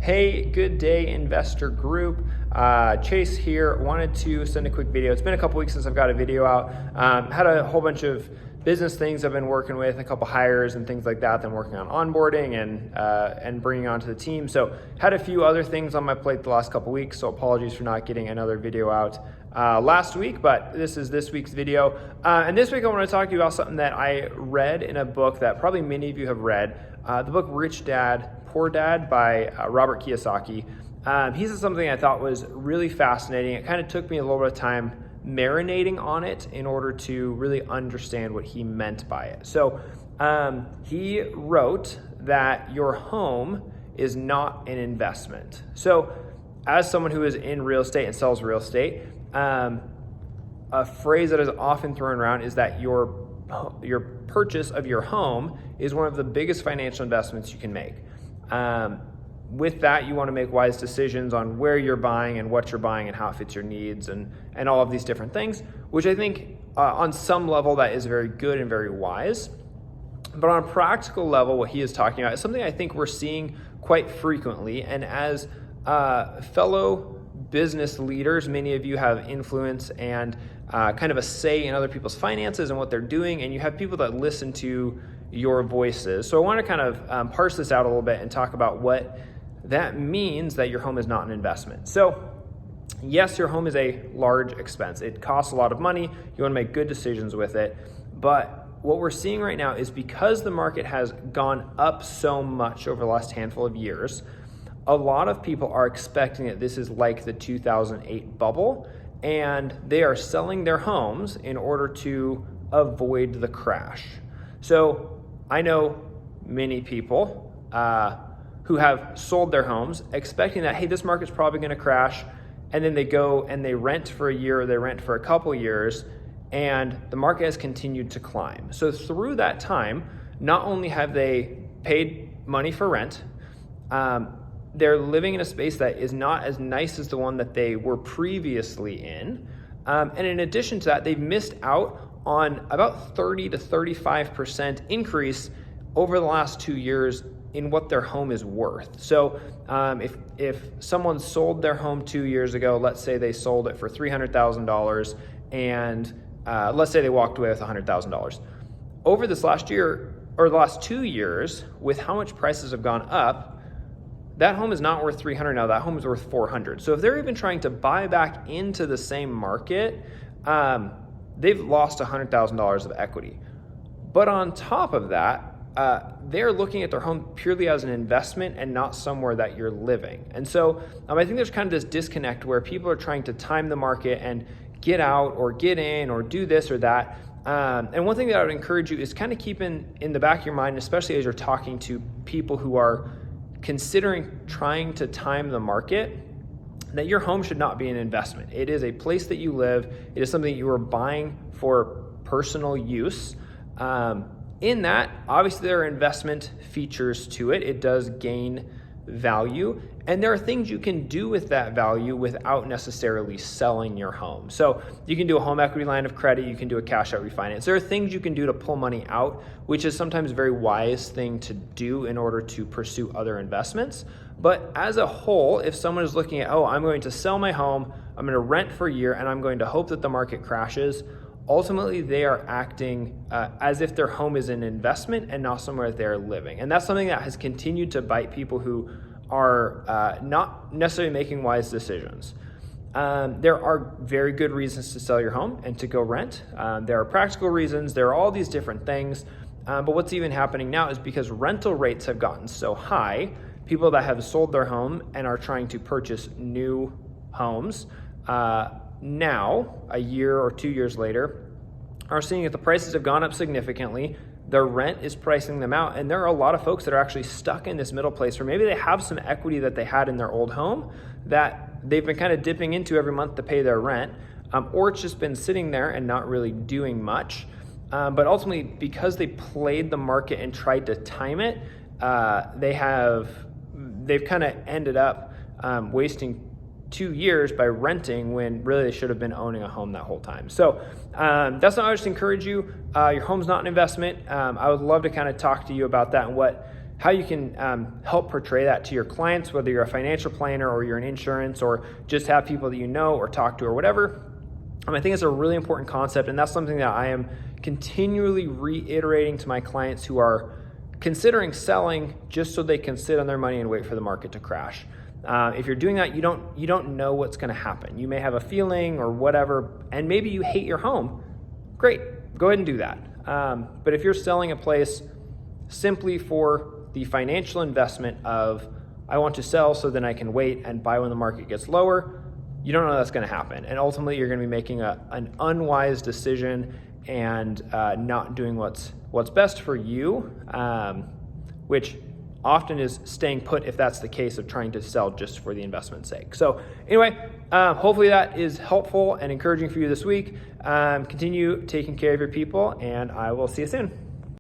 Hey, good day, investor group. Chase here. Wanted to send a quick video. It's been a couple weeks since I've got a video out. Had a whole bunch of business things I've been working with, a couple hires and things like that. I'm working on onboarding and bringing onto the team. So had a few other things on my plate the last couple weeks. So apologies for not getting another video out last week, but this is this week's video. And this week I want to talk to you about something that I read in a book that probably many of you have read. The book Rich Dad, Poor Dad by Robert Kiyosaki. He said something I thought was really fascinating. It kind of took me a little bit of time marinating on it in order to really understand what he meant by it. So he wrote that your home is not an investment. So as someone who is in real estate and sells real estate, a phrase that is often thrown around is that your purchase of your home is one of the biggest financial investments you can make. With that, you want to make wise decisions on where you're buying and what you're buying and how it fits your needs and all of these different things, which I think on some level that is very good and very wise. But on a practical level, what he is talking about is something I think we're seeing quite frequently. And as fellow business leaders, many of you have influence and kind of a say in other people's finances and what they're doing, and you have people that listen to your voices. So I want to kind of parse this out a little bit and talk about what that means that your home is not an investment. So yes, your home is a large expense. It costs a lot of money. You want to make good decisions with it. But what we're seeing right now is because the market has gone up so much over the last handful of years, a lot of people are expecting that this is like the 2008 bubble, and they are selling their homes in order to avoid the crash. So I know many people who have sold their homes expecting that, hey, this market's probably going to crash, and then they go and they rent for a year or they rent for a couple years, and the market has continued to climb. So through that time, not only have they paid money for rent, they're living in a space that is not as nice as the one that they were previously in. And in addition to that, they've missed out on about 30 to 35% increase over the last 2 years in what their home is worth. So if someone sold their home 2 years ago, let's say they sold it for $300,000 and let's say they walked away with $100,000. Over this last year or the last 2 years, with how much prices have gone up, that home is not worth $300 now, that home is worth $400. So if they're even trying to buy back into the same market, they've lost $100,000 of equity. But on top of that, they're looking at their home purely as an investment and not somewhere that you're living. And so I think there's kind of this disconnect where people are trying to time the market and get out or get in or do this or that. And one thing that I would encourage you is kind of keep in the back of your mind, especially as you're talking to people who are considering trying to time the market, that your home should not be an investment. It is a place that you live. It is something you are buying for personal use. In that, obviously there are investment features to it. It does gain value, and there are things you can do with that value without necessarily selling your home. So you can do a home equity line of credit, you can do a cash out refinance. There are things you can do to pull money out, which is sometimes a very wise thing to do in order to pursue other investments. But as a whole, if someone is looking at, oh, I'm going to sell my home, I'm going to rent for a year, and I'm going to hope that the market crashes, ultimately they are acting as if their home is an investment and not somewhere that they're living. And that's something that has continued to bite people who are not necessarily making wise decisions. There are very good reasons to sell your home and to go rent. There are practical reasons. There are all these different things. But what's even happening now is because rental rates have gotten so high, people that have sold their home and are trying to purchase new homes now, a year or 2 years later, are seeing that the prices have gone up significantly. Their rent is pricing them out, and there are a lot of folks that are actually stuck in this middle place where maybe they have some equity that they had in their old home that they've been kind of dipping into every month to pay their rent, or it's just been sitting there and not really doing much. But ultimately, because they played the market and tried to time it, they've kind of ended up wasting 2 years by renting when really they should have been owning a home that whole time. So that's not, I just encourage you. Your home's not an investment. I would love to kind of talk to you about that and what how you can help portray that to your clients, whether you're a financial planner or you're in insurance or just have people that you know or talk to or whatever. I think it's a really important concept, and that's something that I am continually reiterating to my clients who are considering selling just so they can sit on their money and wait for the market to crash. If you're doing that, you don't know what's going to happen. You may have a feeling or whatever, and maybe you hate your home. Great, go ahead and do that. But if you're selling a place simply for the financial investment of, I want to sell so then I can wait and buy when the market gets lower, you don't know that's going to happen. And ultimately, you're going to be making an unwise decision and not doing what's best for you, which often is staying put if that's the case of trying to sell just for the investment's sake. So anyway, hopefully that is helpful and encouraging for you this week. Continue taking care of your people, and I will see you soon.